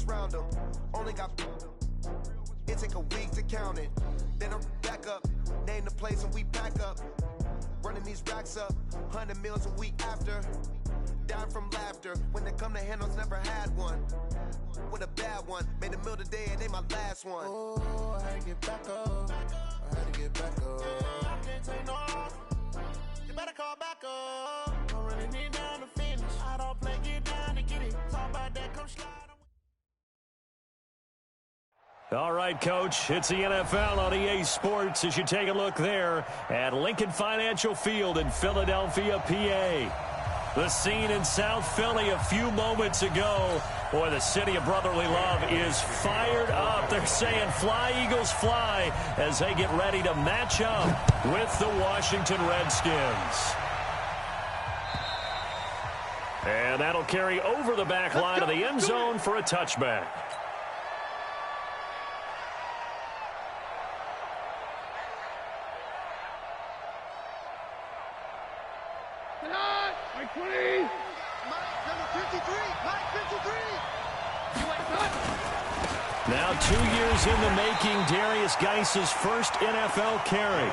round them. Only got it take a week to count it. Then I'm back up, name the place and we pack up. Running these racks up, 100 meals a week after. Dying from laughter, when they come to handles, never had one. With a bad one, made a meal today and they my last one. Oh, I had to get back up, I had to get back up. I can't take no off, you better call back up. Don't really need down to finish, I don't play, get down to get it. Talk about that, come slide. All right, Coach, it's the NFL on EA Sports as you take a look there at Lincoln Financial Field in Philadelphia, PA. The scene in South Philly a few moments ago. Boy, the city of brotherly love is fired up. They're saying fly, Eagles, fly as they get ready to match up with the Washington Redskins. And that'll carry over the back line of the end zone for a touchback. Now 2 years in the making, Darius Geis's first NFL carry.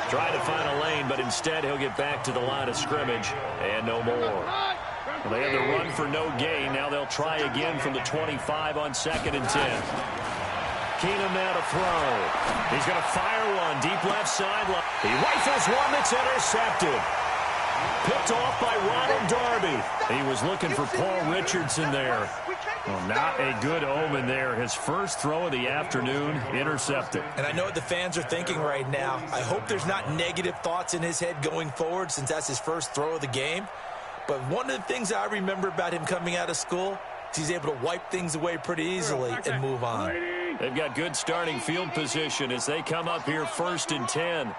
Trying to find a lane, but instead he'll get back to the line of scrimmage and no more. Well, they had the run for no gain. Now they'll try again from the 25 on 2nd and 10. Keenum now to throw. He's going to fire one deep left sideline. He rifles one that's intercepted. Picked off by Ronald Darby. He was looking for Paul Richardson there. Well, not a good omen there. His first throw of the afternoon intercepted. And I know what the fans are thinking right now. I hope there's not negative thoughts in his head going forward since that's his first throw of the game. But one of the things I remember about him coming out of school is he's able to wipe things away pretty easily and move on. They've got good starting field position as they come up here 1st and 10.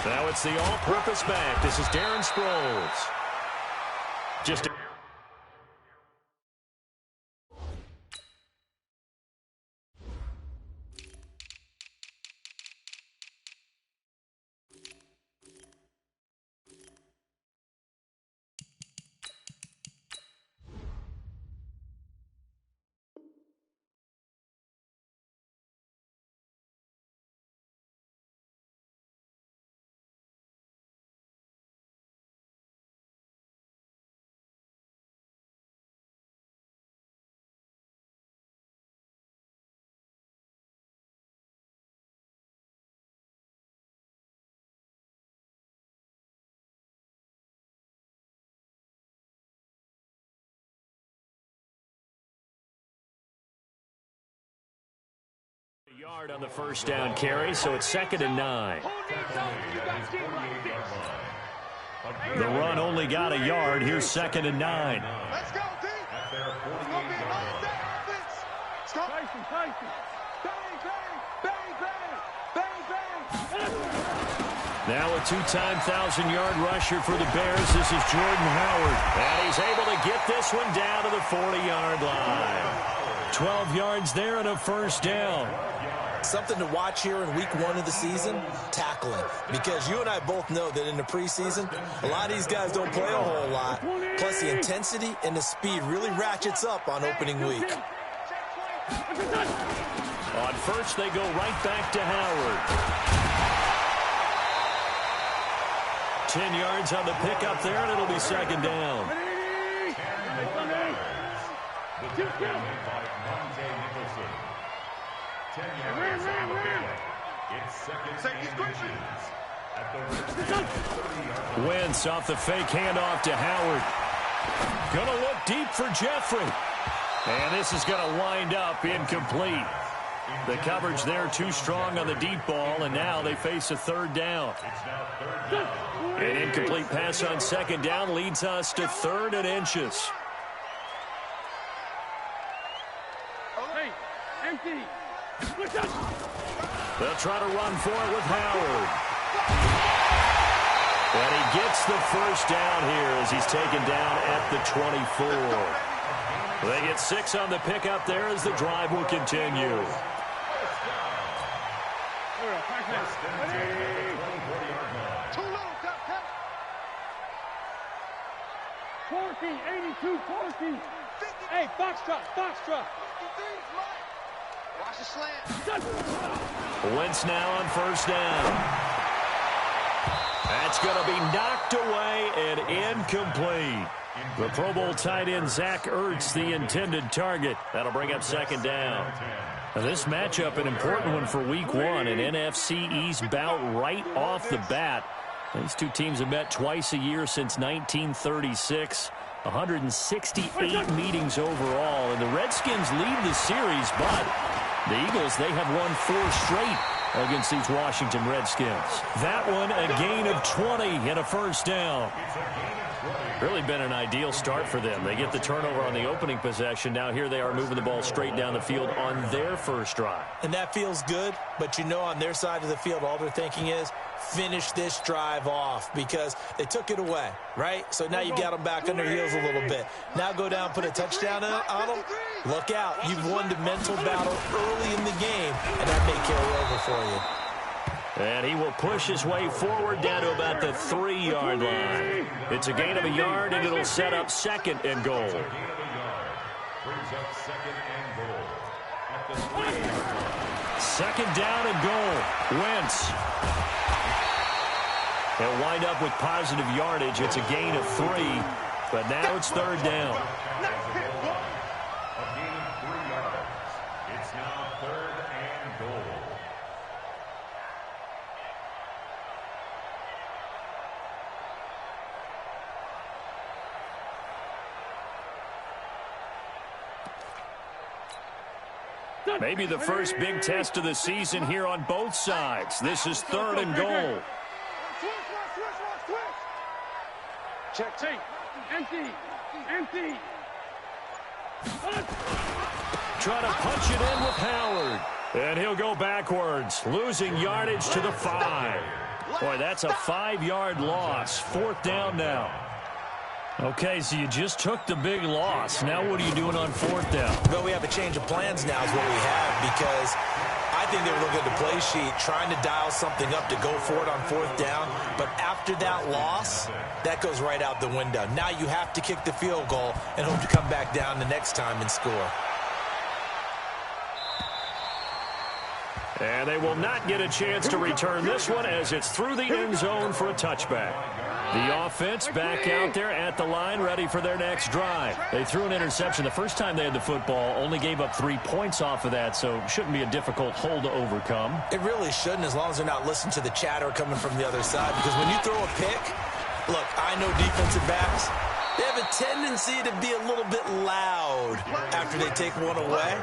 Now it's the all-purpose back. This is Darren Sproles. Just yard on the first down carry, so it's 2nd and 9. The run only got a yard. Here's 2nd and 9. Let's go, D. It's going to be an all-day offense. Let's go. Bang, bang, bang, bang, bang, bang. Now a 2-time 1,000-yard rusher for the Bears. This is Jordan Howard. And he's able to get this one down to the 40-yard line. 12 yards there and a first down. Something to watch here in week 1 of the season, tackling. Because you and I both know that in the preseason, a lot of these guys don't play a whole lot. Plus the intensity and the speed really ratchets up on opening week. On first, they go right back to Howard. 10 yards on the pickup there, and it'll be 2nd down. Wentz off the fake handoff to Howard. Gonna look deep for Jeffrey. And this is gonna wind up incomplete. The coverage there too strong on the deep ball, and now they face a 3rd down. An incomplete pass on 2nd down leads us to 3rd and inches. They'll try to run for it with Howard. And he gets the first down here as he's taken down at the 24. They get 6 on the pickup there as the drive will continue. 14, 82, 14. Hey, foxtrot, foxtrot. Watch the slant. Wentz now on first down. That's going to be knocked away and incomplete. The Pro Bowl tight end Zach Ertz, the intended target. That'll bring up second down. Now this matchup, an important one for week one, an NFC East bout right off the bat. These two teams have met twice a year since 1936. 168 meetings overall, and the Redskins lead the series, but the Eagles, they have won 4 straight against these Washington Redskins. That one, a gain of 20 and a first down. Really been an ideal start for them. They get the turnover on the opening possession. Now here they are moving the ball straight down the field on their first drive. And that feels good, but you know on their side of the field, all they're thinking is finish this drive off because they took it away, right? So now you got them back on their heels a little bit. Now go down, put a touchdown on them. Look out. You've won the mental battle early in the game, and that may carry over for you. And he will push his way forward down to about the 3-yard line. It's a gain of a yard, and it'll set up second and goal. Second down and goal. Wentz. He'll wind up with positive yardage. It's a gain of 3, but now it's third down. It's now third and goal. Maybe the first big test of the season here on both sides. This is third and goal. Check, take. Empty. Empty. Try to punch it in with Howard. And he'll go backwards, losing yardage to the 5. Boy, that's a 5-yard loss. Fourth down now. Okay, so you just took the big loss. Now what are you doing on fourth down? Well, we have a change of plans now is what we have because I think they were looking at the play sheet, trying to dial something up to go for it on fourth down. But after that loss, that goes right out the window. Now you have to kick the field goal and hope to come back down the next time and score. And they will not get a chance to return this one as it's through the end zone for a touchback. The offense back out there at the line, ready for their next drive. They threw an interception the first time they had the football, only gave up 3 points off of that, so it shouldn't be a difficult hole to overcome. It really shouldn't, as long as they're not listening to the chatter coming from the other side, because when you throw a pick, look, I know defensive backs, they have a tendency to be a little bit loud after they take one away.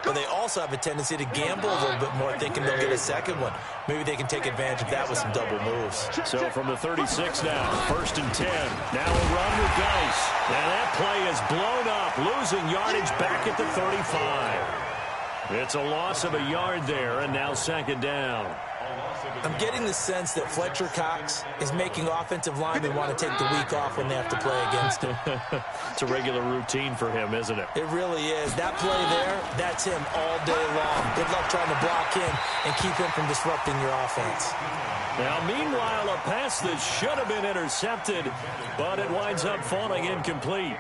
But they also have a tendency to gamble a little bit more, thinking they'll get a second one. Maybe they can take advantage of that with some double moves. So from the 36 now, first and 10. Now a run with Geis. And that play is blown up, losing yardage back at the 35. It's a loss of a yard there, and now second down. I'm getting the sense that Fletcher Cox is making offensive linemen want to take the week off when they have to play against him. It's a regular routine for him, isn't it? It really is. That play there, that's him all day long. Good luck trying to block him and keep him from disrupting your offense. Now, meanwhile, a pass that should have been intercepted, but it winds up falling incomplete.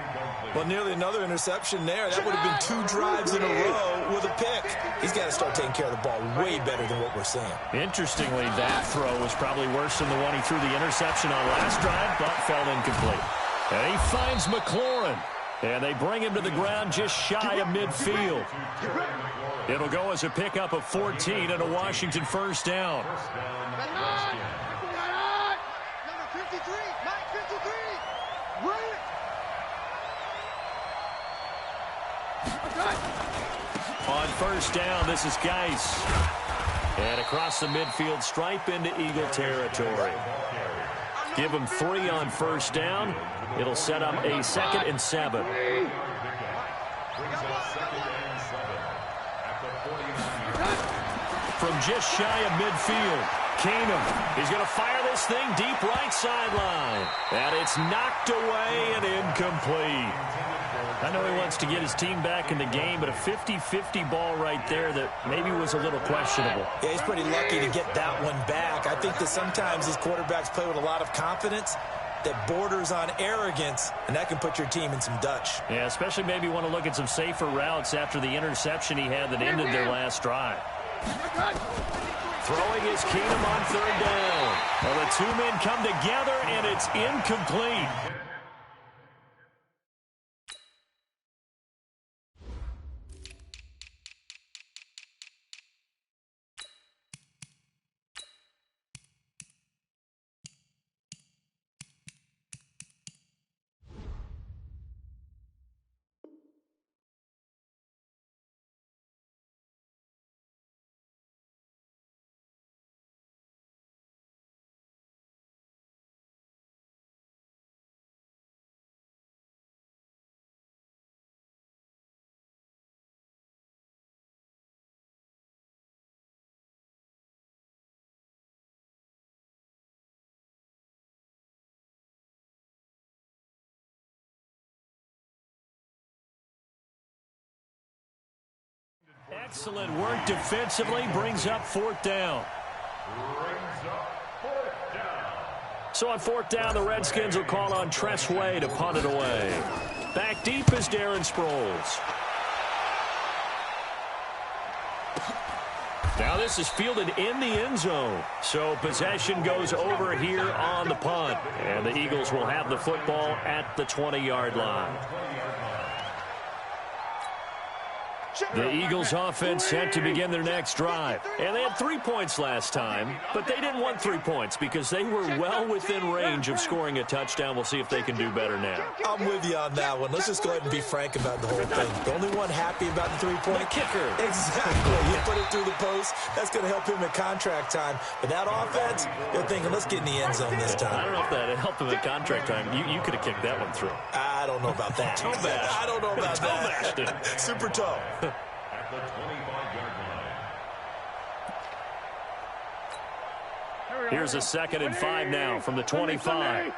Well, nearly another interception there. That would have been 2 drives in a row with a pick. He's got to start taking care of the ball way better than what we're seeing. Interestingly, that throw was probably worse than the one he threw the interception on last drive, but fell incomplete. And he finds McLaurin, and they bring him to the ground just shy of midfield. It'll go as a pickup of 14 and a Washington first down. Number 53, Mike 53. On first down, this is Geis. And across the midfield stripe into Eagle territory. Give him 3 on first down. It'll set up a 2nd and 7. From just shy of midfield, Keenum. He's going to fire this thing deep right sideline. And it's knocked away and incomplete. I know he wants to get his team back in the game, but a 50-50 ball right there that maybe was a little questionable. Yeah, he's pretty lucky to get that one back. I think that sometimes these quarterbacks play with a lot of confidence, that borders on arrogance, and that can put your team in some Dutch. Yeah, especially maybe want to look at some safer routes after the interception he had that ended their last drive. Throwing is Keenum on third down. Well, the two men come together, and it's incomplete. Excellent work defensively, brings up fourth down. So on fourth down, the Redskins will call on Tressway to punt it away. Back deep is Darren Sproles. Now this is fielded in the end zone. So possession goes over here on the punt. And the Eagles will have the football at the 20-yard line. The Eagles offense set to begin their next drive. And they had 3 points last time, but they didn't want 3 points because they were well within range of scoring a touchdown. We'll see if they can do better now. I'm with you on that one. Let's just go ahead and be frank about the whole thing. The only one happy about the three-point kicker. Exactly. You put it through the post. That's going to help him at contract time. But that offense, they're thinking, let's get in the end zone this time. I don't know if that helped him at contract time. You could have kicked that one through. I don't know about that. Toe bash. I don't know about toe that. Bashed. Super toe. At the 25-yard line. Here's a 2nd and 5 now from the 25.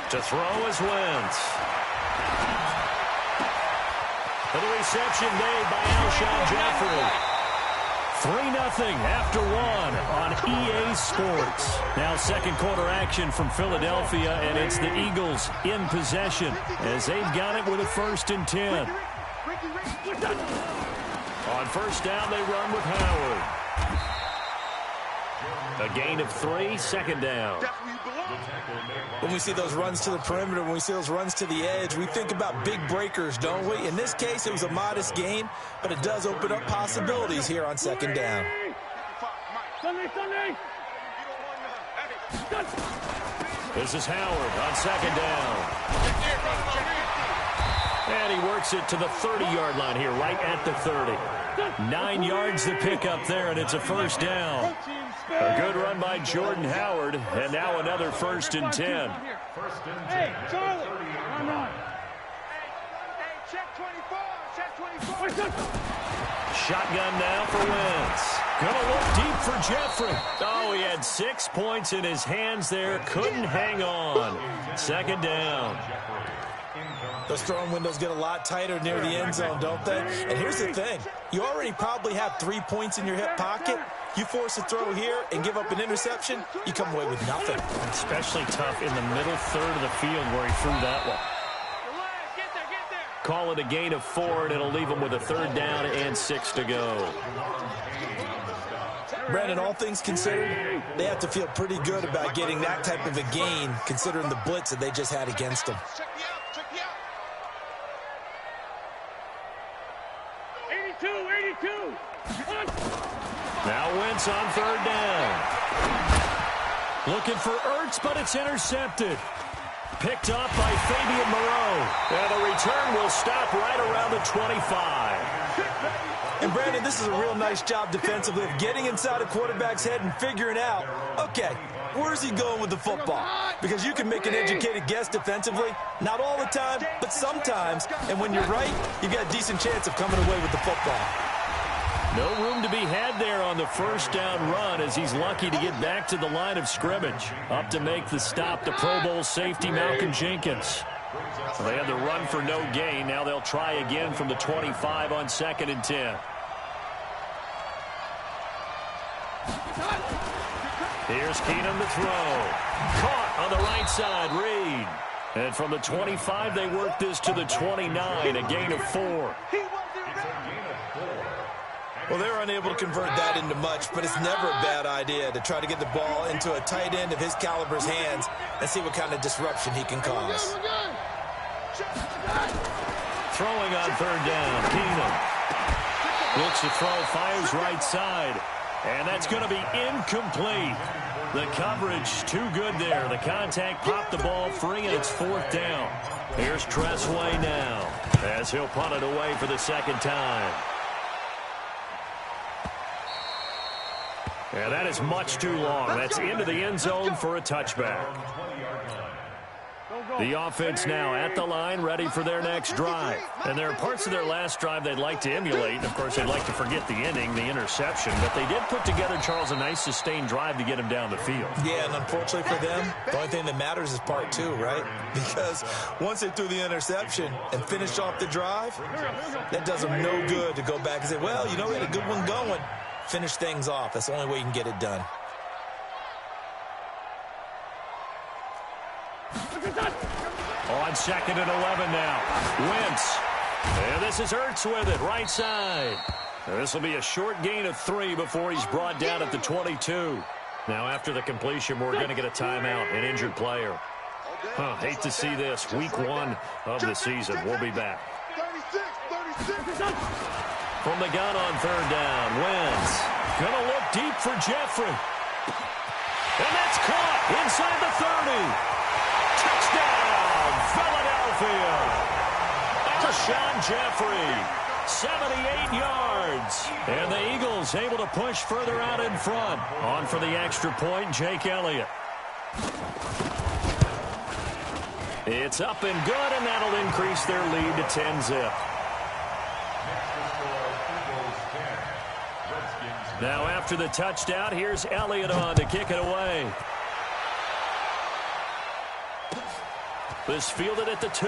To throw is Wentz. And the reception made by Alshon Jeffrey. 3-0 after 1 on EA Sports. Now second quarter action from Philadelphia, and it's the Eagles in possession as they've got it with a 1st and 10. On first down, they run with Howard. A gain of 3, 2nd down. When we see those runs to the perimeter, when we see those runs to the edge, we think about big breakers, don't we? In this case, it was a modest gain, but it does open up possibilities here on 2nd down. This is Howard on 2nd down. And he works it to the 30-yard line here, right at the 30. 9 yards to pick up there, and it's a 1st down. A good run by Jordan Howard, and now another 1st and 10. Hey, Charlie, I'm on. Hey, check 24, check 24. Shotgun now for Wentz. Gonna look deep for Jeffrey. Oh, he had 6 points in his hands there. Couldn't hang on. 2nd down. Those throwing windows get a lot tighter near the end zone, don't they? And here's the thing. You already probably have 3 points in your hip pocket. You force a throw here and give up an interception, you come away with nothing. Especially tough in the middle third of the field where he threw that one. Get there. Call it a gain of 4, and it'll leave him with a 3rd down and 6 to go. Brandon, all things considered, they have to feel pretty good about getting that type of a gain, considering the blitz that they just had against them. Check me out. 82. Now Wentz on 3rd down. Looking for Ertz, but it's intercepted. Picked up by Fabian Moreau. And the return will stop right around the 25. And, Brandon, this is a real nice job defensively of getting inside a quarterback's head and figuring out, okay, where's he going with the football? Because you can make an educated guess defensively. Not all the time, but sometimes. And when you're right, you've got a decent chance of coming away with the football. No room to be had there on the 1st down run as he's lucky to get back to the line of scrimmage. Up to make the stop, the Pro Bowl safety, Malcolm Jenkins. They had the run for no gain. Now they'll try again from the 25 on 2nd and 10. Here's Keenum to throw. Caught on the right side, Reed. And from the 25, they work this to the 29, a gain of 4. Well, they're unable to convert that into much, but it's never a bad idea to try to get the ball into a tight end of his caliber's hands and see what kind of disruption he can cause. Throwing on third down, Keenum. Looks to throw, fires right side. And that's going to be incomplete. The coverage too good there. The contact popped the ball free, and it's fourth down. Here's Tressway now as he'll punt it away for the second time. And that is much too long. That's into the end zone for a touchback. The offense now at the line, ready for their next drive. And there are parts of their last drive they'd like to emulate. And, of course, they'd like to forget the ending, the interception. But they did put together, Charles, a nice sustained drive to get him down the field. Yeah, and unfortunately for them, the only thing that matters is part two, right? Because once they threw the interception and finished off the drive, that does them no good to go back and say, well, you know, we had a good one going. Finish things off. That's the only way you can get it done. On second and 11 now. Wentz. And this is Ertz with it, right side. This will be a short gain of 3 before he's brought down at the 22. Now after the completion, we're going to get a timeout, an injured player. Hate to see this. Week 1 of the season. We'll be back. From the gun on third down, Wentz. Gonna look deep for Jeffrey. And that's caught inside the 30. Touchdown, Philadelphia. Alshon Jeffrey, 78 yards. And the Eagles able to push further out in front. On for the extra point, Jake Elliott. It's up and good, and that'll increase their lead to 10-zip. Now after the touchdown, here's Elliott on to kick it away. This fielded at the 2.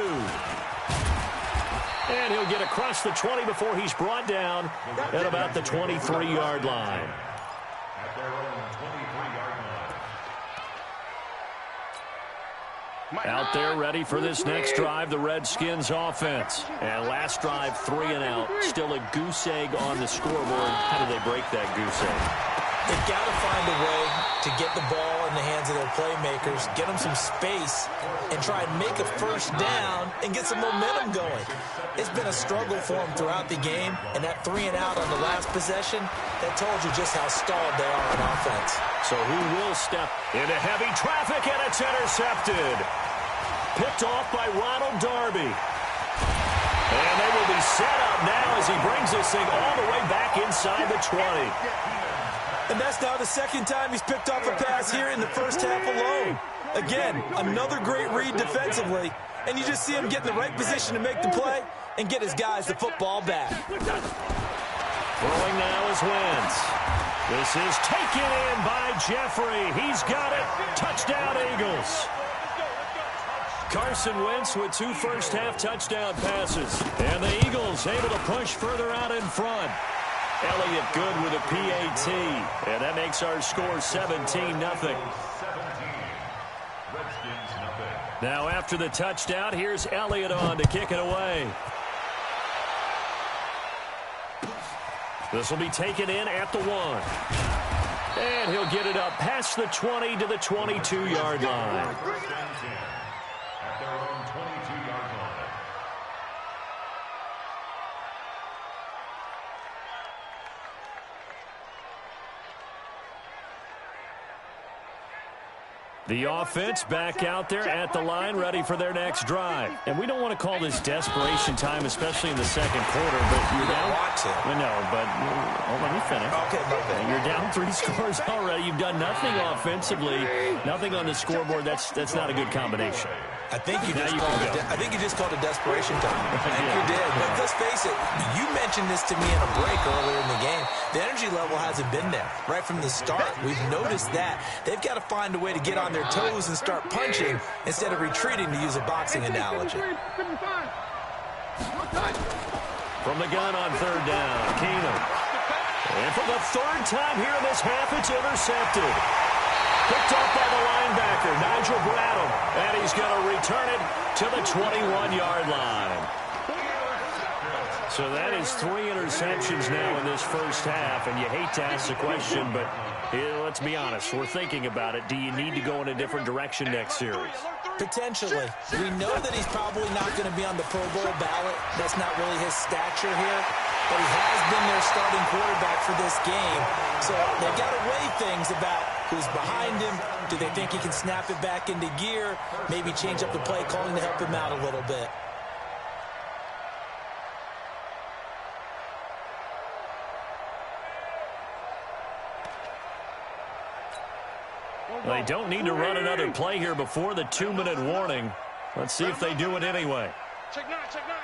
And he'll get across the 20 before he's brought down at about the 23-yard line. Out there ready for this next drive, the Redskins offense. And last drive, 3 and out. Still a goose egg on the scoreboard. How do they break that goose egg? They've got to find a way to get the ball in the hands of their playmakers, get them some space, and try and make a first down and get some momentum going. It's been a struggle for them throughout the game, and that 3 and out on the last possession, that told you just how stalled they are on offense. So who will step into heavy traffic, and it's intercepted. Picked off by Ronald Darby. And they will be set up now as he brings this thing all the way back inside the 20. And that's now the second time he's picked off a pass here in the first half alone. Again, another great read defensively, and you just see him get in the right position to make the play and get his guys the football back. Throwing now is Wentz. This is taken in by Jeffrey. He's got it. Touchdown, Eagles. Carson Wentz with 2 first-half touchdown passes. And the Eagles able to push further out in front. Elliott good with a PAT. And that makes our score 17-0. Now after the touchdown, here's Elliott on to kick it away. This will be taken in at the 1. And he'll get it up past the 20 to the 22-yard line. At their own 22-yard line. The offense back out there at the line, ready for their next drive. And we don't want to call this desperation time, especially in the second quarter, but you're down. No, but let me finish. Okay, you're down 3 scores already. You've done nothing offensively, nothing on the scoreboard. That's not a good combination. I think you just called it desperation time. I think you did. But let's face it, you mentioned this to me in a break earlier in the game. The energy level hasn't been there right from the start. We've noticed that. They've got to find a way to get on their toes and start punching instead of retreating, to use a boxing analogy. From the gun on third down, Keenum. And for the 3rd time here in this half, it's intercepted. Picked off by the linebacker, Nigel Bradham. And he's going to return it to the 21-yard line. So that is 3 interceptions now in this first half. And you hate to ask the question, but let's be honest. We're thinking about it. Do you need to go in a different direction next series? Potentially. We know that he's probably not going to be on the Pro Bowl ballot. That's not really his stature here. But he has been their starting quarterback for this game. So they've got to weigh things about who's behind him. Do they think he can snap it back into gear? Maybe change up the play calling to help him out a little bit. They don't need to run another play here before the 2-minute warning. Let's see if they do it anyway. Check 9, check 9.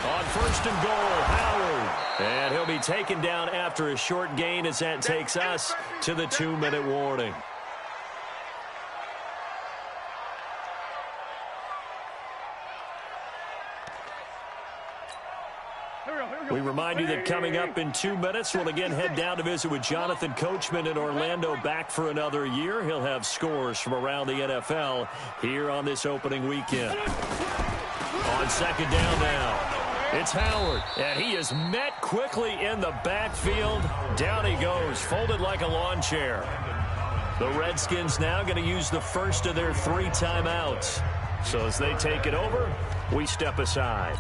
On first and goal, Howard. And he'll be taken down after a short gain as that takes us to the 2-minute warning. We remind you that coming up in 2 minutes, we'll again head down to visit with Jonathan Coachman in Orlando, back for another year. He'll have scores from around the NFL here on this opening weekend. On second down now, it's Howard, and he is met quickly in the backfield. Down he goes, folded like a lawn chair. The Redskins now going to use the first of their 3 timeouts. So as they take it over, we step aside.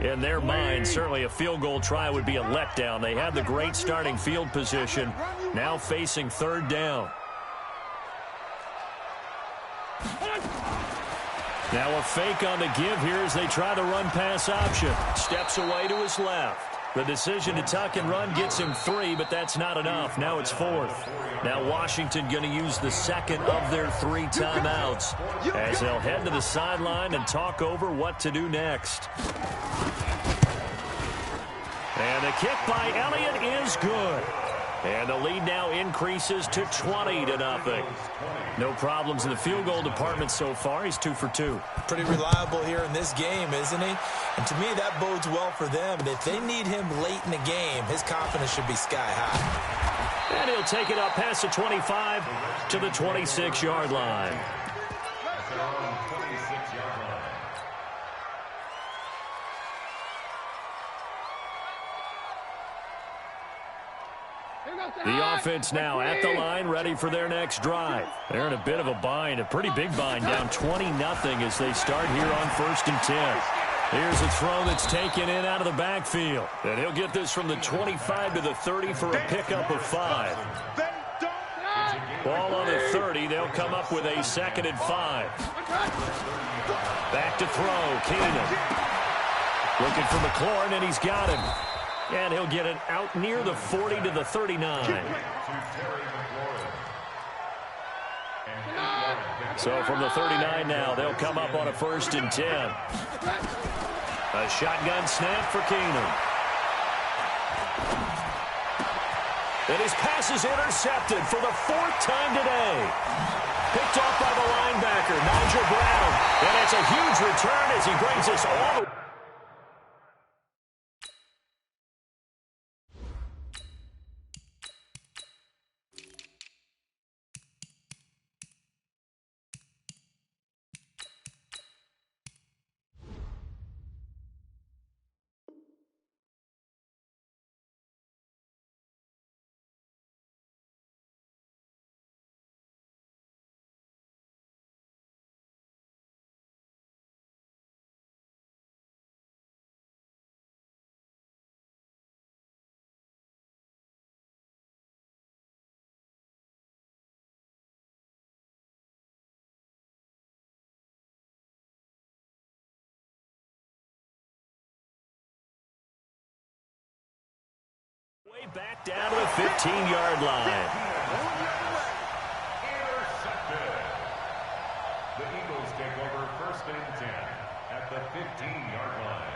In their mind, certainly a field goal try would be a letdown. They had the great starting field position, now facing third down. Now a fake on the give here as they try the run-pass option. Steps away to his left. The decision to tuck and run gets him 3, but that's not enough. Now it's 4th. Now Washington going to use the second of their 3 timeouts as they'll head to the sideline and talk over what to do next. And the kick by Elliott is good. And the lead now increases to 20-0. No problems in the field goal department so far. He's 2 for 2. Pretty reliable here in this game, isn't he? And to me, that bodes well for them. And if they need him late in the game, his confidence should be sky high. And he'll take it up past the 25 to the 26-yard line. The offense now at the line, ready for their next drive. They're in a bit of a bind, a pretty big bind, down 20-0 as they start here on 1st and 10. Here's a throw that's taken in out of the backfield. And he'll get this from the 25 to the 30 for a pickup of 5. Ball on the 30. They'll come up with a 2nd and 5. Back to throw. Keenan looking for McLaurin, and he's got him. And he'll get it out near the 40 to the 39. So from the 39 now, they'll come up on a 1st and 10. A shotgun snap for Keenan. And his pass is intercepted for the 4th time today. Picked off by the linebacker, Nigel Bradham. And it's a huge return as he brings us all the way back down to the 15-yard line. Intercepted. The Eagles take over 1st and 10 at the 15-yard line.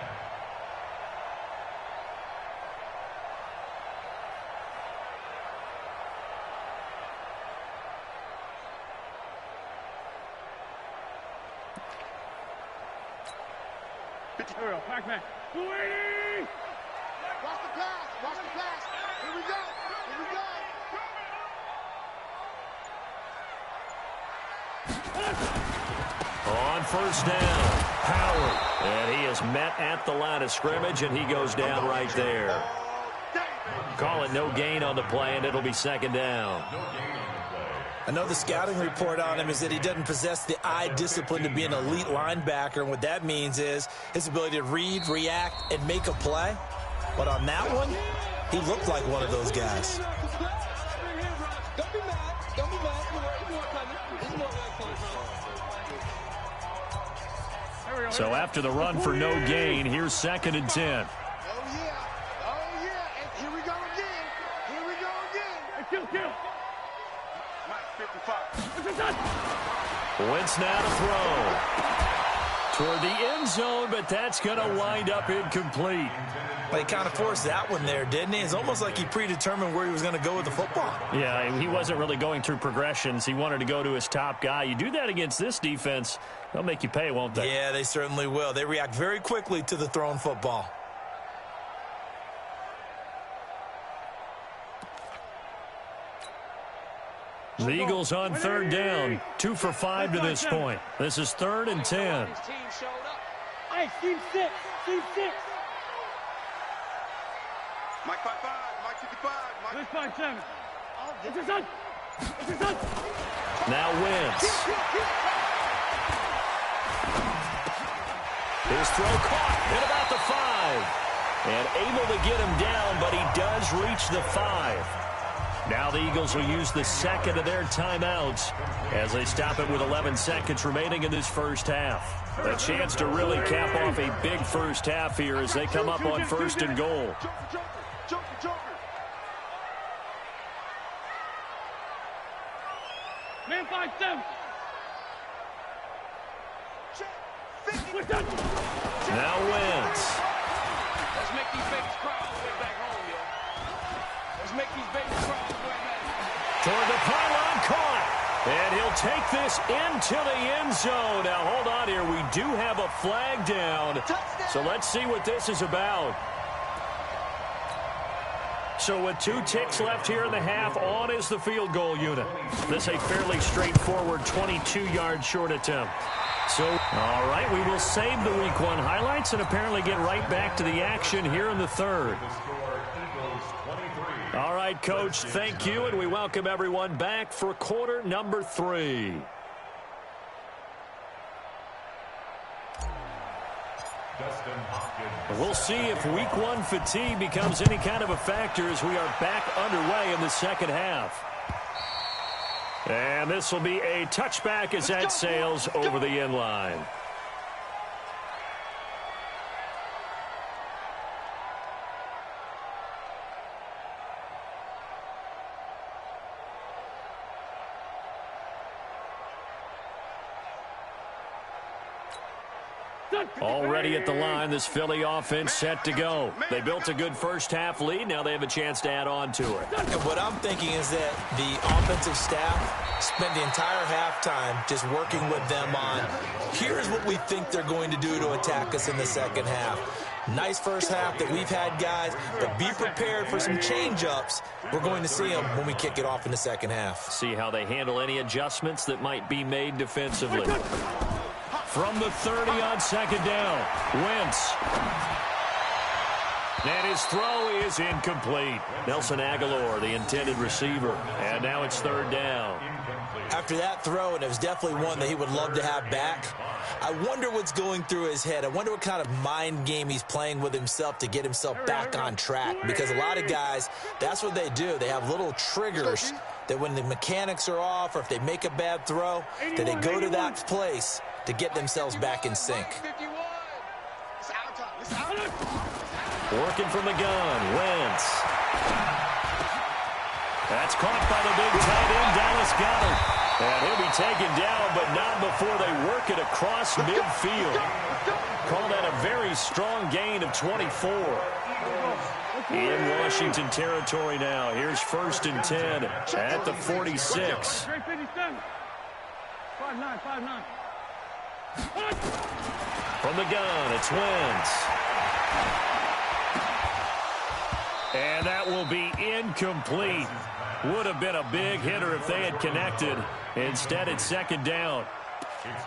Pac-Man. Watch the pass. Watch the pass. On first down, Howard. And he is met at the line of scrimmage, and he goes down right there. Call it no gain on the play, and it'll be second down. I know the scouting report on him is that he doesn't possess the eye discipline to be an elite linebacker, and what that means is his ability to read, react, and make a play. But on that one, he looked like one of those guys. Don't be mad. Don't be mad. There's more coming. So after the run for no gain, here's 2nd and 10. Oh, yeah. And here we go again. Hey, kill. Mike, 55. Wentz now to throw. Toward the end zone, but that's going to wind up incomplete. Well, he kind of forced that one there, didn't he? It's almost like he predetermined where he was going to go with the football. Yeah, he wasn't really going through progressions. He wanted to go to his top guy. You do that against this defense, they'll make you pay, won't they? Yeah, they certainly will. They react very quickly to the thrown football. The Eagles on 3rd down. 2 for 5 to this point. This is 3rd and 10. Hey, team 6. Mike 55. Mike 55. Mike 57. It's his son. Now Wentz. His throw caught at about the 5. And able to get him down, but he does reach the 5. Now the Eagles will use the second of their timeouts as they stop it with 11 seconds remaining in this first half. A chance to really cap off a big first half here as they come up on 1st and goal. Man 5-7. Now Wentz. Let's make these babies cry all the way back home, yo. Let's make these babies cry all the way back. Toward the pylon, caught. And he'll take this into the end zone. Now, hold on here. We do have a flag down. So let's see what this is about. So with 2 ticks left here in the half, on is the field goal unit. This a fairly straightforward 22-yard short attempt. So, all right, we will save the Week 1 highlights and apparently get right back to the action here in the 3rd. All right, Coach, thank you, and we welcome everyone back for quarter number 3. We'll see if Week 1 fatigue becomes any kind of a factor as we are back underway in the second half. And this will be a touchback as that sails over the end line. Already at the line, this Philly offense set to go. They built a good first half lead. Now they have a chance to add on to it. And what I'm thinking is that the offensive staff spent the entire halftime just working with them on, here's what we think they're going to do to attack us in the second half. Nice first half that we've had, guys, but be prepared for some change-ups. We're going to see them when we kick it off in the second half. See how they handle any adjustments that might be made defensively. From the 30 on second down, Wentz. And his throw is incomplete. Nelson Aguilar, the intended receiver. And now it's 3rd down. After that throw, and it was definitely one that he would love to have back, I wonder what's going through his head. I wonder what kind of mind game he's playing with himself to get himself back on track. Because a lot of guys, that's what they do. They have little triggers that when the mechanics are off or if they make a bad throw, that they go to that place to get themselves back in sync. Working from the gun, Wentz. That's caught by the big tight end, Dallas Goedert. And he'll be taken down, but not before they work it across midfield. Call that a very strong gain of 24. In Washington territory now. Here's 1st and 10 at the 46. 5-9. From the gun, it's Wentz. And that will be incomplete. Would have been a big hitter if they had connected. Instead, it's 2nd down.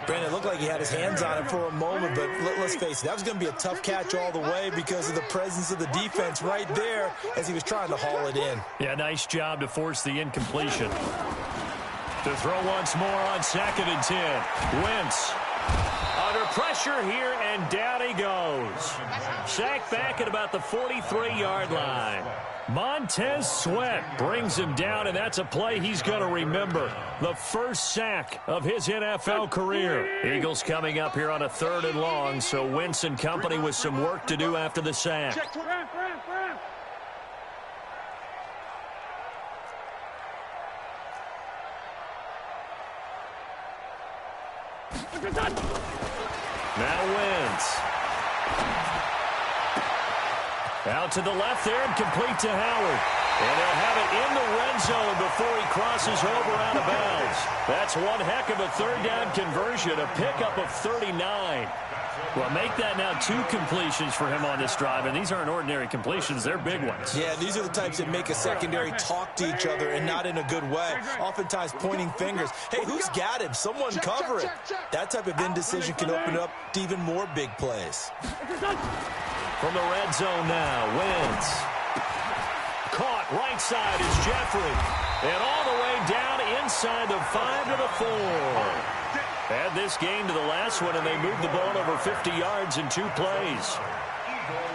Brandon, it looked like he had his hands on it for a moment, but let's face it, that was going to be a tough catch all the way because of the presence of the defense right there as he was trying to haul it in. Yeah, nice job to force the incompletion. To throw once more on 2nd and 10. Wentz under pressure here, and down he goes. Sacked back at about the 43-yard line. Montez Sweat brings him down, and that's a play he's going to remember. The first sack of his NFL career. Eagles coming up here on a 3rd and long, so Wentz and company with some work to do after the sack. Now Wentz. Out to the left there and complete to Howard. And they'll have it in the red zone before he crosses over out of bounds. That's one heck of a 3rd down conversion, a pickup of 39. Well, make that now 2 completions for him on this drive, and these aren't ordinary completions. They're big ones. Yeah, these are the types that make a secondary talk to each other and not in a good way, oftentimes pointing fingers. Hey, who's got him? Someone cover it. That type of indecision can open up to even more big plays. From the red zone now, Wentz. Caught right side is Jeffrey. And all the way down inside the 5 to the 4. Add this game to the last one, and they moved the ball over 50 yards in 2 plays.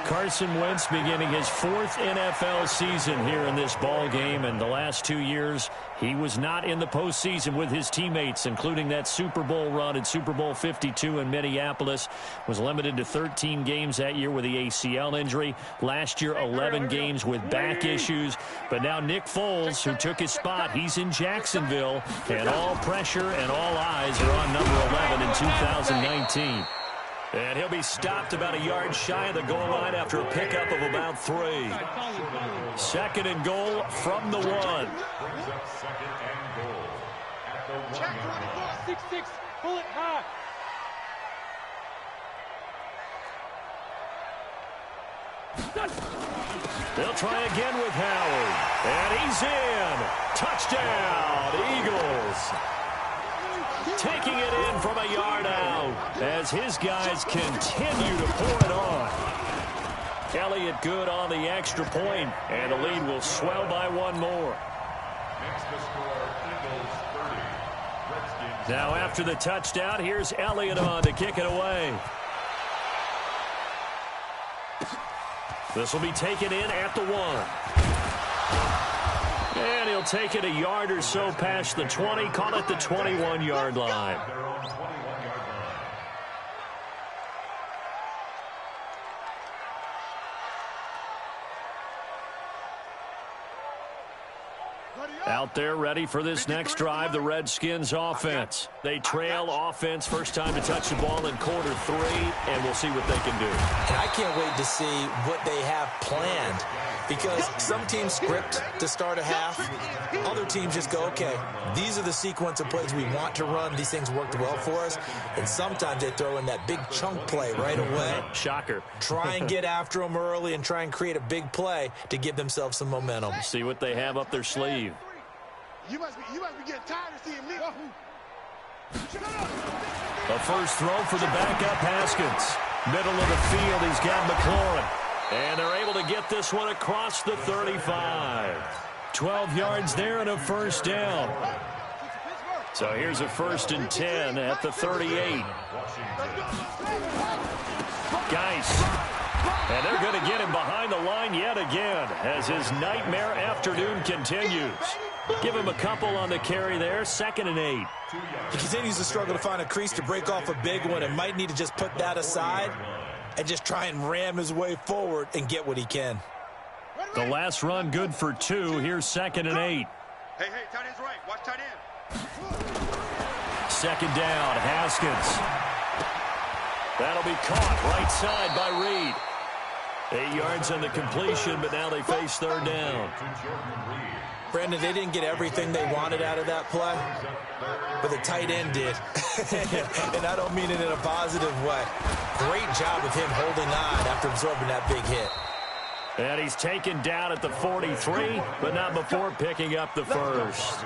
Carson Wentz beginning his 4th NFL season here in this ball game, and the last 2 years he was not in the postseason with his teammates, including that Super Bowl run at Super Bowl 52 in Minneapolis. Was limited to 13 games that year with the ACL injury. Last year 11 games with back issues. But now Nick Foles, who took his spot, he's in Jacksonville, and all pressure and all eyes are on number 11 in 2019. And he'll be stopped about a yard shy of the goal line after a pickup of about 3. 2nd and goal from the 1. Brings up 2nd and goal at the 1-yard line. 6-6, pull it high. They'll try again with Howard. And he's in. Touchdown, Eagles. Taking it in from a yard out as his guys continue to pour it on. Elliott good on the extra point, and the lead will swell by 1 more. Next to score, Eagles 30. Redskins. Now after the touchdown, here's Elliott on to kick it away. This will be taken in at the 1. And he'll take it a yard or so past the 20, call it the 21-yard line. They're on 21-yard line. Out there ready for this next drive, the Redskins offense. They trail offense, first time to touch the ball in quarter 3, and we'll see what they can do. And I can't wait to see what they have planned, because some teams script to start a half. Other teams just go, okay, these are the sequence of plays we want to run. These things worked well for us. And sometimes they throw in that big chunk play right away. Shocker. Try and get after them early and try and create a big play to give themselves some momentum. See what they have up their sleeve. You must be getting tired of seeing me. A first throw for the backup Haskins. Middle of the field, he's got McLaurin. And they're able to get this one across the 35. 12 yards there and a first down. So here's a 1st and 10 at the 38. Geis. And they're going to get him behind the line yet again as his nightmare afternoon continues. Give him a couple on the carry there. 2nd and 8. He continues to struggle to find a crease to break off a big one and might need to just put that aside and just try and ram his way forward and get what he can. The last run good for 2. Here's 2nd and 8. Hey, tight end's right. Watch tight end. 2nd down, Haskins. That'll be caught right side by Reed. 8 yards on the completion, but now they face 3rd down. Brandon, they didn't get everything they wanted out of that play, but the tight end did. And I don't mean it in a positive way. Great job of him holding on after absorbing that big hit. And he's taken down at the 43, but not before picking up the first.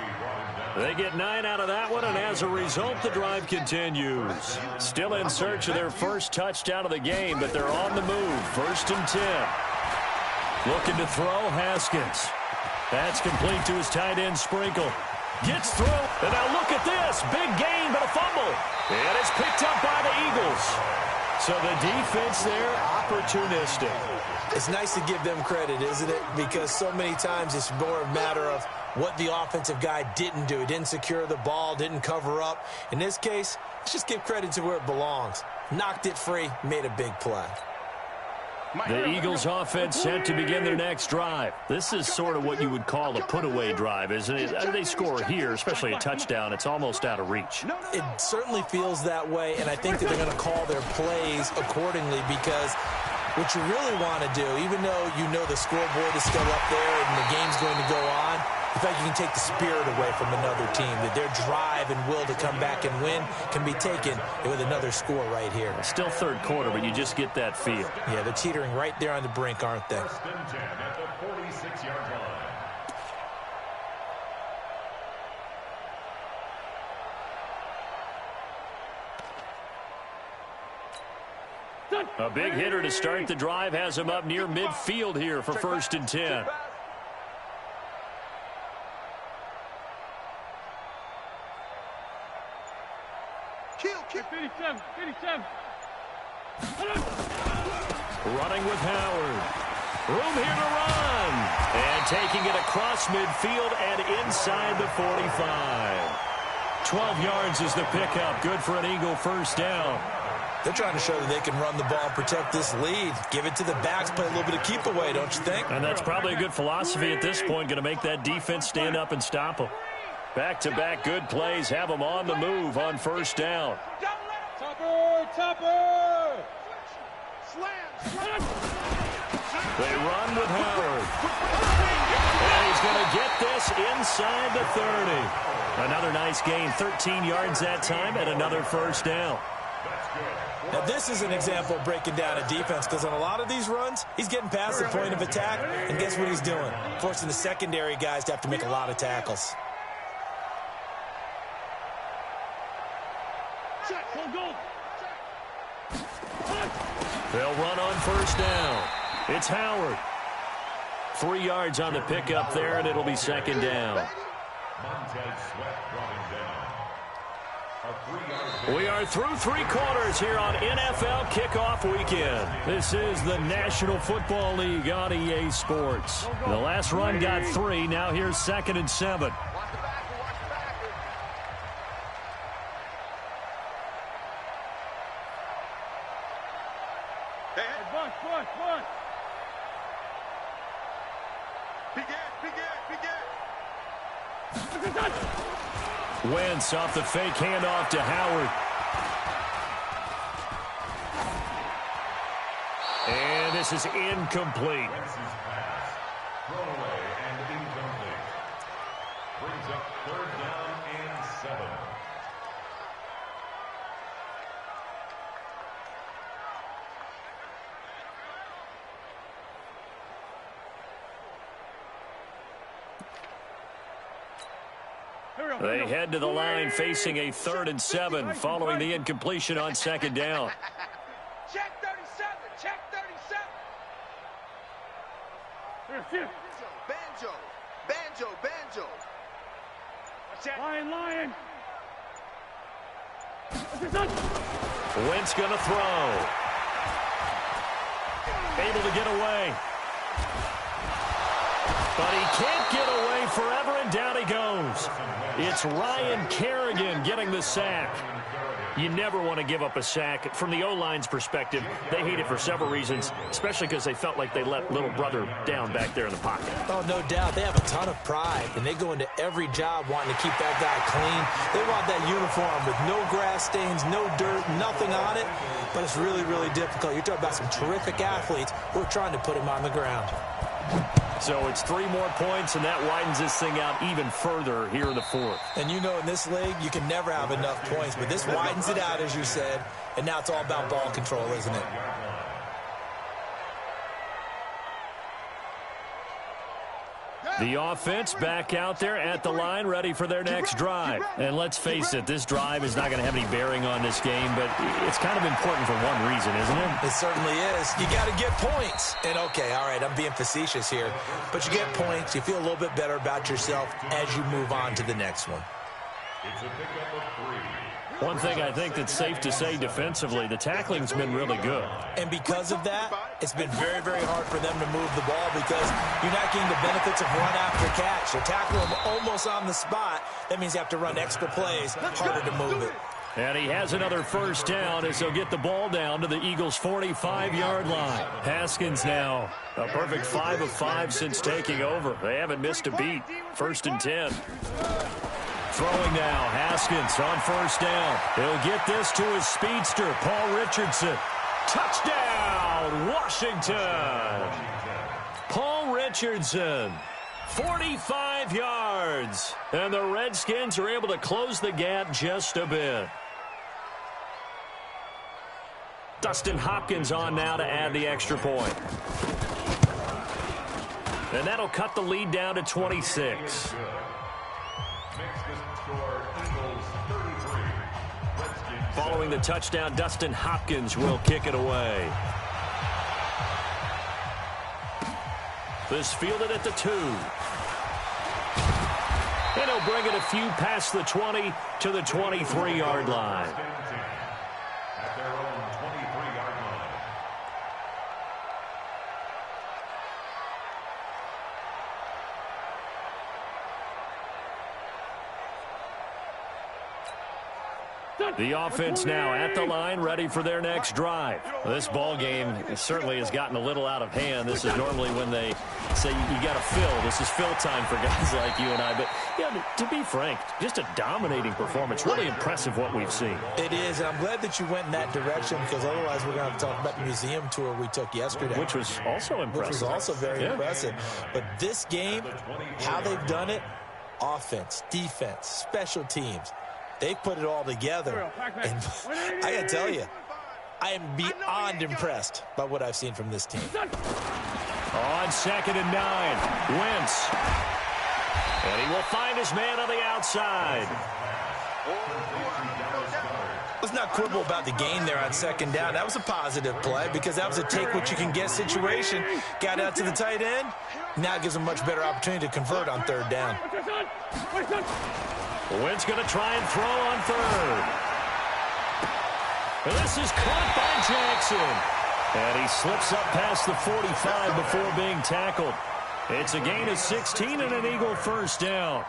They get 9 out of that one, and as a result, the drive continues. Still in search of their first touchdown of the game, but they're on the move. 1st and 10. Looking to throw, Haskins. That's complete to his tight end, Sprinkle. Gets through, and now look at this. Big gain, but a fumble. And it's picked up by the Eagles. So the defense there, opportunistic. It's nice to give them credit, isn't it? Because so many times it's more a matter of what the offensive guy didn't do. He didn't secure the ball, didn't cover up. In this case, let's just give credit to where it belongs. Knocked it free, made a big play. The Eagles offense set to begin their next drive. This is sort of what you would call a put-away drive, isn't it? They score here, especially a touchdown. It's almost out of reach. It certainly feels that way, and I think that they're going to call their plays accordingly because what you really want to do, even though you know the scoreboard is still up there and the game's going to go on, in fact, you can take the spirit away from another team, that their drive and will to come back and win can be taken with another score right here. Still third quarter, but you just get that feel. Yeah, they're teetering right there on the brink, aren't they? 1st and 10 at the 46-yard line. A big hitter to start the drive has him up near midfield here for 1st and 10. Kill. 57. Running with Howard. Room here to run. And taking it across midfield and inside the 45. 12 yards is the pickup. Good for an Eagle 1st down. They're trying to show that they can run the ball and protect this lead. Give it to the backs, play a little bit of keep away, don't you think? And that's probably a good philosophy at this point, going to make that defense stand up and stop them. Back-to-back good plays have them on the move on 1st down. Topper! Slam! They run with Howard. And he's going to get this inside the 30. Another nice gain, 13 yards that time, and another 1st down. Now, this is an example of breaking down a defense because on a lot of these runs, he's getting past the point of attack, and guess what he's doing? Forcing the secondary guys to have to make a lot of tackles. They'll run on 1st down. It's Howard. 3 yards on the pickup there, and it'll be 2nd down. We are through 3 quarters here on NFL Kickoff Weekend. This is the National Football League on EA Sports. The last run got 3. Now here's 2nd and 7. Bush. Wentz off the fake handoff to Howard. And this is incomplete. Wentz's pass, thrown away and incomplete. Brings up 3rd down and 7. They head to the line facing a 3rd and 7 following the incompletion on 2nd down. Check 37. Check 37. Banjo. Lion. Wentz going to throw. Able to get away. But he can't get away forever, and down he goes. It's Ryan Kerrigan getting the sack. You never want to give up a sack. From the O-line's perspective, they hate it for several reasons, especially because they felt like they let little brother down back there in the pocket. Oh, no doubt. They have a ton of pride, and they go into every job wanting to keep that guy clean. They want that uniform with no grass stains, no dirt, nothing on it. But it's really, really difficult. You're talking about some terrific athletes who are trying to put him on the ground. So it's 3 more points, and that widens this thing out even further here in the 4th. And you know in this league, you can never have enough points, but this widens it out, as you said, and now it's all about ball control, isn't it? The offense back out there at the line, ready for their next drive. And let's face it, this drive is not going to have any bearing on this game, but it's kind of important for one reason, isn't it? It certainly is. You got to get points. And, okay, all right, I'm being facetious here, but you get points. You feel a little bit better about yourself as you move on to the next one. It's a pickup of 3. One thing I think that's safe to say defensively, the tackling's been really good. And because of that, it's been very, very hard for them to move the ball because you're not getting the benefits of run after catch. They're tackling them almost on the spot. That means you have to run extra plays, harder to move it. And he has another first down as he'll get the ball down to the Eagles' 45-yard line. Haskins now a perfect 5 of 5 since taking over. They haven't missed a beat. 1st and 10. Throwing now, Haskins on first down. He'll get this to his speedster, Paul Richardson. Touchdown, Washington! Paul Richardson, 45 yards. And the Redskins are able to close the gap just a bit. Dustin Hopkins on now to add the extra point. And that'll cut the lead down to 26. Following the touchdown, Dustin Hopkins will kick it away. This fielded at the 2. And he'll bring it a few past the 20 to the 23-yard line. At their own 23-yard line. The offense now at the line, ready for their next drive. This ball game certainly has gotten a little out of hand. This is normally when they say you got to fill. This is fill time for guys like you and I. But yeah, to be frank, just a dominating performance. Really impressive what we've seen. It is, and I'm glad that you went in that direction because otherwise we're going to have to talk about the museum tour we took yesterday. Which was also impressive. Which was also very impressive. But this game, how they've done it, offense, defense, special teams, they put it all together. And I got to tell you, I am beyond impressed by what I've seen from this team. On 2nd and 9, Wentz. And he will find his man on the outside. Let's not quibble about the gain there on 2nd down. That was a positive play because that was a take-what-you-can-get situation. Got out to the tight end. Now it gives them a much better opportunity to convert on 3rd down. Wentz going to try and throw on 3rd. And this is caught by Jackson. And he slips up past the 45 before being tackled. It's a gain of 16 and an Eagle first down.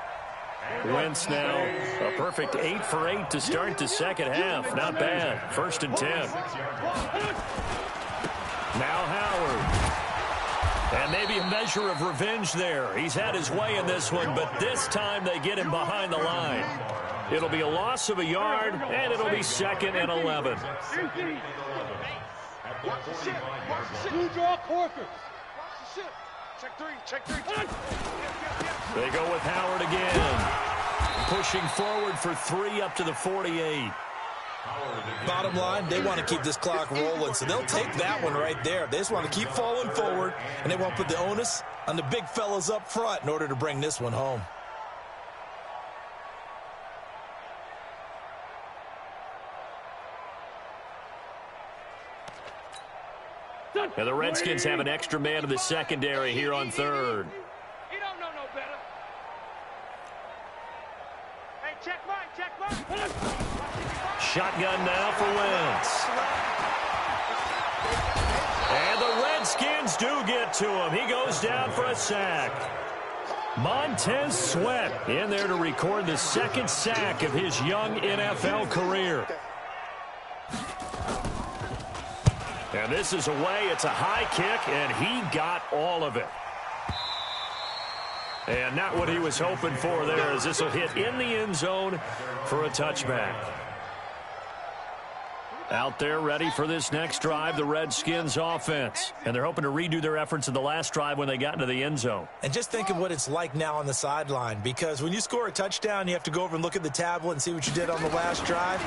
Wentz now a perfect 8 for 8 to start the second half. Not bad. 1st and 10. Now Howard. And maybe a measure of revenge there. He's had his way in this one, but this time they get him behind the line. It'll be a loss of a yard, and it'll be 2nd and 11. Two draw quarters. Check three. They go with Howard again. Pushing forward for 3 up to the 48. Bottom line, they want to keep this clock rolling, so they'll take that one right there. They just want to keep falling forward, and they want to put the onus on the big fellas up front in order to bring this one home. And the Redskins have an extra man in the secondary here on 3rd. He don't know no better. Hey, check mine. Shotgun now for Wentz. And the Redskins do get to him. He goes down for a sack. Montez Sweat in there to record the 2nd sack of his young NFL career. And this is away. It's a high kick, and he got all of it. And not what he was hoping for there, as this will hit in the end zone for a touchback. Out there ready for this next drive, the Redskins offense. And they're hoping to redo their efforts in the last drive when they got into the end zone. And just think of what it's like now on the sideline, because when you score a touchdown, you have to go over and look at the tablet and see what you did on the last drive.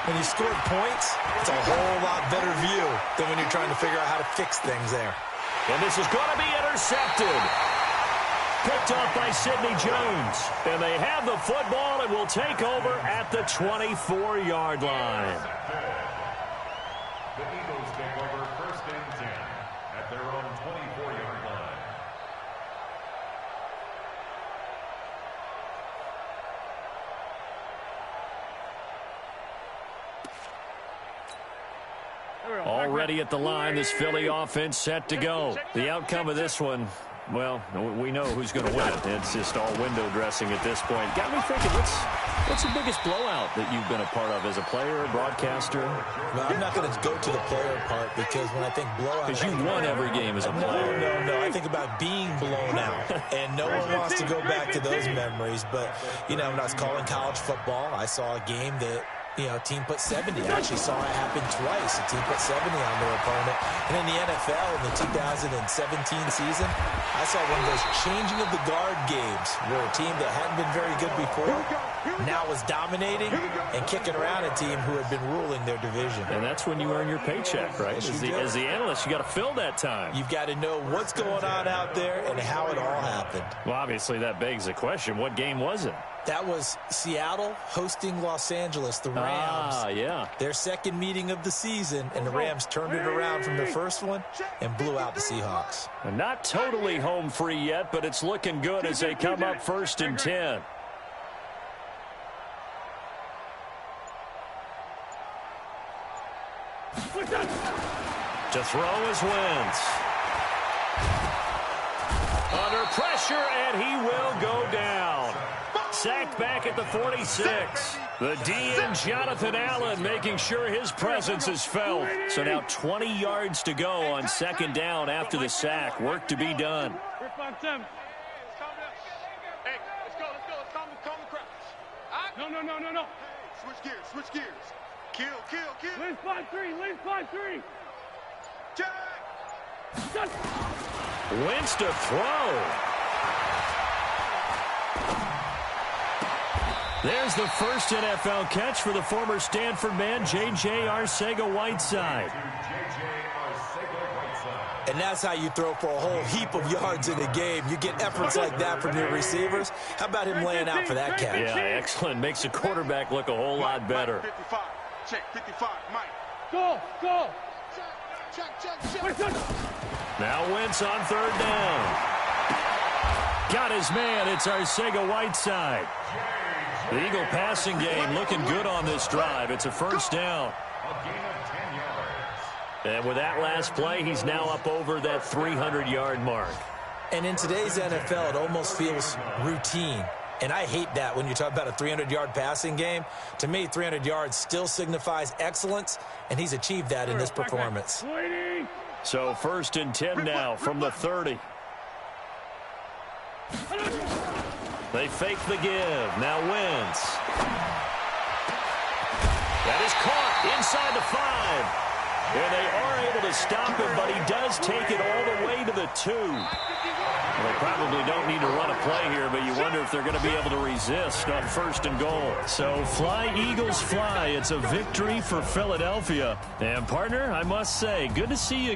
When you scored points, it's a whole lot better view than when you're trying to figure out how to fix things there. And this is going to be intercepted. picked off by Sidney Jones. And they have the football and will take over at the 24-yard line. The Eagles take over 1st and 10 at their own 24-yard line. Already at the line, this Philly offense set to go. The outcome of this one, well, we know who's going to win. It's just all window dressing at this point. Got me thinking, what's the biggest blowout that you've been a part of as a player, a broadcaster? No, I'm not going to go to the player part because when I think blowout... Because you won every game as a player. No. I think about being blown out. And no one wants to go back to those memories. But, you know, when I was calling college football, I saw a game that... a team put 70. I actually saw it happen twice. A team put 70 on their opponent. And in the NFL, in the 2017 season, I saw one of those changing of the guard games where a team that hadn't been very good before now was dominating and kicking around a team who had been ruling their division. And that's when you earn your paycheck, right? As the analyst, you got to fill that time. You've got to know what's going on out there and how it all happened. Well, obviously, that begs the question, what game was it? That was Seattle hosting Los Angeles, the Rams. Yeah. Their second meeting of the season, and the Rams turned it around from their first one and blew out the Seahawks. Not totally home free yet, but it's looking good as they come up 1st and 10. To throw is Wentz. Under pressure, and he will go down. Sacked back at the 46. The D and Jonathan Allen making sure his presence is felt. So now 20 yards to go on 2nd down after the sack. Work to be done. Hey, let's go. Let's calm the crowd. No. Hey, switch gears. Kill. Lead 5-3. Jack. Wentz to throw. There's the first NFL catch for the former Stanford man, J.J. Arcega-Whiteside. And that's how you throw for a whole heap of yards in a game. You get efforts like that from your receivers. How about him laying out for that catch? Yeah, excellent. Makes the quarterback look a whole lot better. 55. Check 55. Mike. Go. Check. Now Wentz on 3rd down. Got his man. It's Arcega-Whiteside. The Eagle passing game looking good on this drive. It's a 1st down. A gain of 10 yards. And with that last play, he's now up over that 300-yard mark. And in today's NFL, it almost feels routine. And I hate that when you talk about a 300-yard passing game. To me, 300 yards still signifies excellence, and he's achieved that in this performance. So 1st and 10 now from the 30. They fake the give. Now Wentz. That is caught inside the 5. And they are able to stop him, but he does take it all the way to the 2. Well, they probably don't need to run a play here, but you wonder if they're going to be able to resist on 1st and goal. So fly, Eagles, fly. It's a victory for Philadelphia. And, partner, I must say, good to see you.